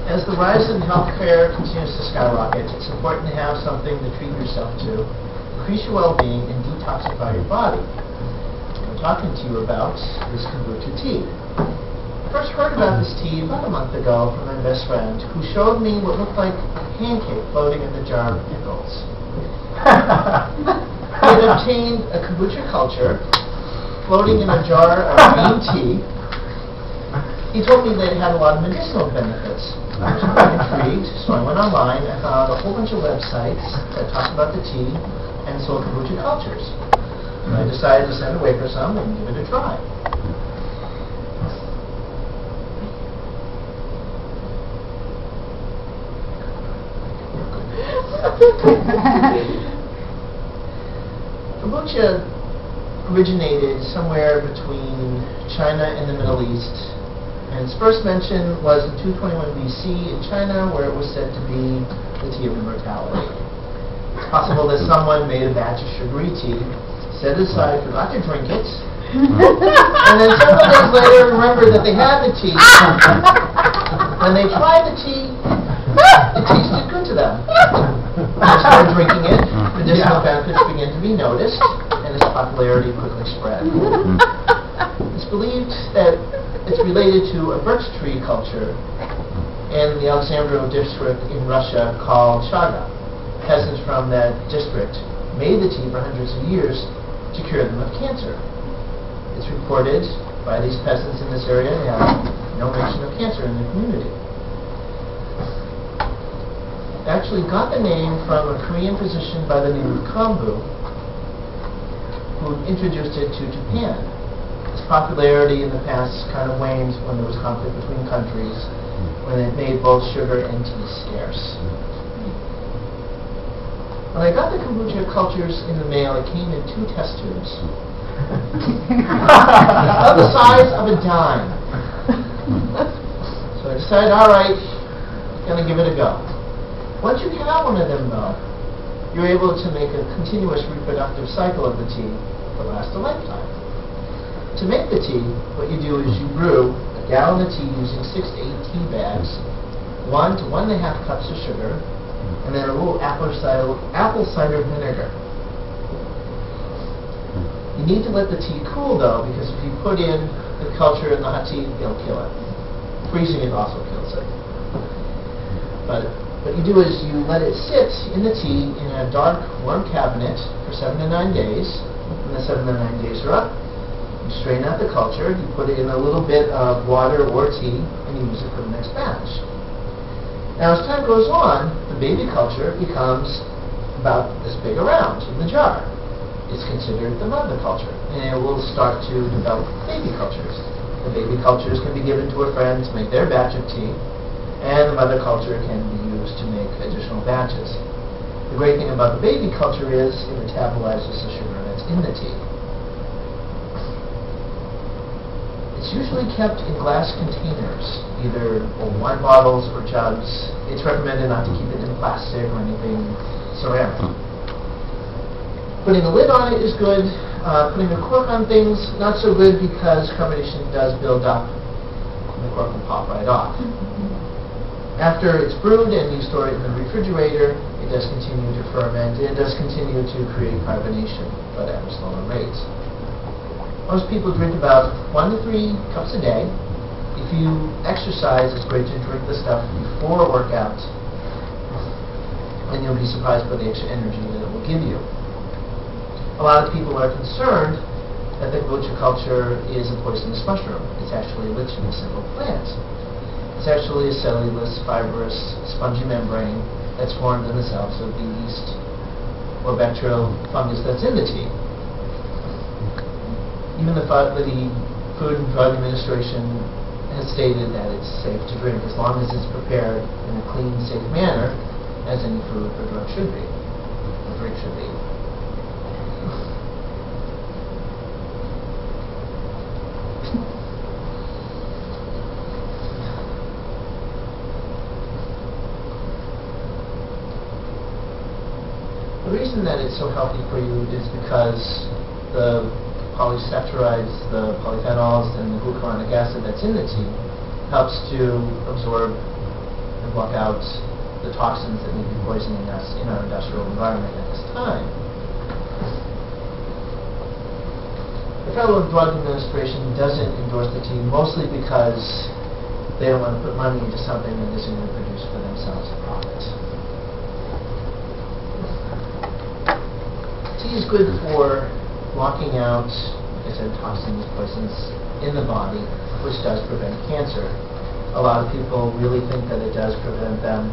As the rise in healthcare continues to skyrocket, it's important to have something to treat yourself to, increase your well-being, and detoxify your body. What I'm talking to you about is kombucha tea. I first heard about this tea about a month ago from my best friend, who showed me what looked like a pancake floating in the jar of pickles. He had obtained a kombucha culture floating in a jar of green tea. He told me that it had a lot of medicinal benefits. I was quite intrigued, so I went online. I found a whole bunch of websites that talked about the tea and sold kombucha cultures. And I decided to send away for some and give it a try. Kombucha originated somewhere between China and the Middle East. And its first mention was in 221 BC in China, where it was said to be the tea of immortality. It's possible that someone made a batch of sugary tea, set it aside, forgot to drink it, and then several days later remembered that they had the tea. When they tried the tea, it tasted good to them. When they started drinking it, medicinal benefits began to be noticed, and its popularity quickly spread. It's believed that it's related to a birch tree culture in the Alexandro district in Russia called chaga. Peasants from that district made the tea for hundreds of years to cure them of cancer. It's reported by these peasants in this area they have no mention of cancer in the community. It actually got the name from a Korean physician by the name of Kombu, who introduced it to Japan. Its popularity in the past kind of waned when there was conflict between countries, when it made both sugar and tea scarce. When I got the kombucha cultures in the mail, it came in 2 test tubes of the size of a dime. So I decided, all right, I'm going to give it a go. Once you have one of them, though, you're able to make a continuous reproductive cycle of the tea that lasts a lifetime. To make the tea, what you do is you brew a gallon of tea using 6 to 8 tea bags, 1 to 1.5 cups of sugar, and then a little apple cider vinegar. You need to let the tea cool, though, because if you put in the culture in the hot tea, it'll kill it. Freezing it also kills it. But what you do is you let it sit in the tea in a dark, warm cabinet for 7 to 9 days. When the 7 to 9 days are up, you strain out the culture, you put it in a little bit of water or tea, and you use it for the next batch. Now, as time goes on, the baby culture becomes about this big around in the jar. It's considered the mother culture, and it will start to develop baby cultures. The baby cultures can be given to a friend to make their batch of tea, and the mother culture can be used to make additional batches. The great thing about the baby culture is it metabolizes the sugar that's in the tea. It's usually kept in glass containers, either old wine bottles or jugs. It's recommended not to keep it in plastic or anything ceramic. Putting a lid on it is good. Putting a cork on things, not so good, because carbonation does build up and the cork will pop right off. After it's brewed and you store it in the refrigerator, it does continue to ferment. It does continue to create carbonation, but at a slower rate. Most people drink about 1 to 3 cups a day. If you exercise, it's great to drink the stuff before a workout, and you'll be surprised by the extra energy that it will give you. A lot of people are concerned that the kombucha culture is a poisonous mushroom. It's actually a lichenicidal plant. It's actually a cellulose, fibrous, spongy membrane that's formed in the cells of the yeast or bacterial fungus that's in the tea. Even the Food and Drug Administration has stated that it's safe to drink as long as it's prepared in a clean, safe manner, as any food or drug should be, or drink should be. The reason that it's so healthy for you is because the polysaccharides, the polyphenols, and the glucuronic acid that's in the tea helps to absorb and and block out the toxins that may be poisoning us in our industrial environment at this time. The Federal Drug Administration doesn't endorse the tea mostly because they don't want to put money into something that isn't going to produce for themselves a profit. Tea is good for blocking out, like I said, toxins, poisons in the body, which does prevent cancer. A lot of people really think that it does prevent them,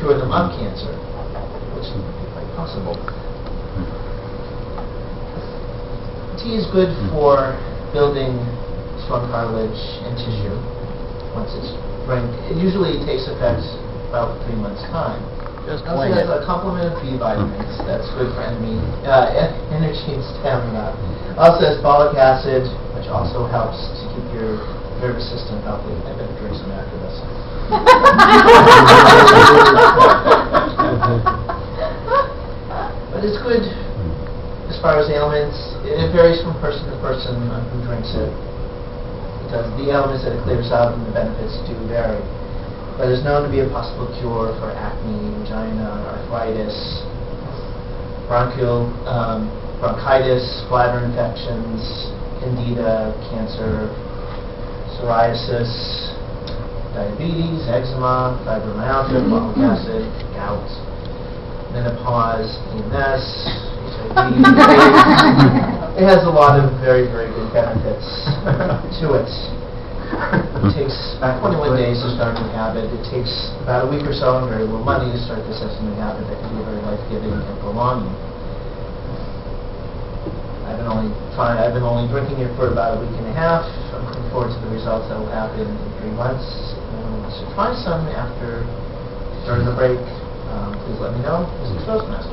cure them of cancer, which would be quite possible. Tea is good for building strong cartilage and tissue once it's drank. It usually takes effect about 3 months' time. Just It also has a complement of B vitamins that's good for energy and stamina. Also has folic acid, which also helps to keep your nervous system healthy. I better drink some after this. But it's good as far as ailments. It varies from person to person on who drinks it. Because the ailments that it clears out and the benefits do vary. But it's known to be a possible cure for acne, angina, arthritis, bronchitis, bladder infections, candida, cancer, psoriasis, diabetes, eczema, fibromyalgia, folic acid, gout, menopause, PMS, HIV. It has a lot of very, very good benefits to it. It takes about 21 days to start a new habit. It takes about a week or so and very little money to start this as a new habit that can be very life-giving and prolonging. I've been only drinking it for about a week and a half. I'm looking forward to the results that will happen in 3 months. So try some during the break. Please let me know. This is Toastmaster.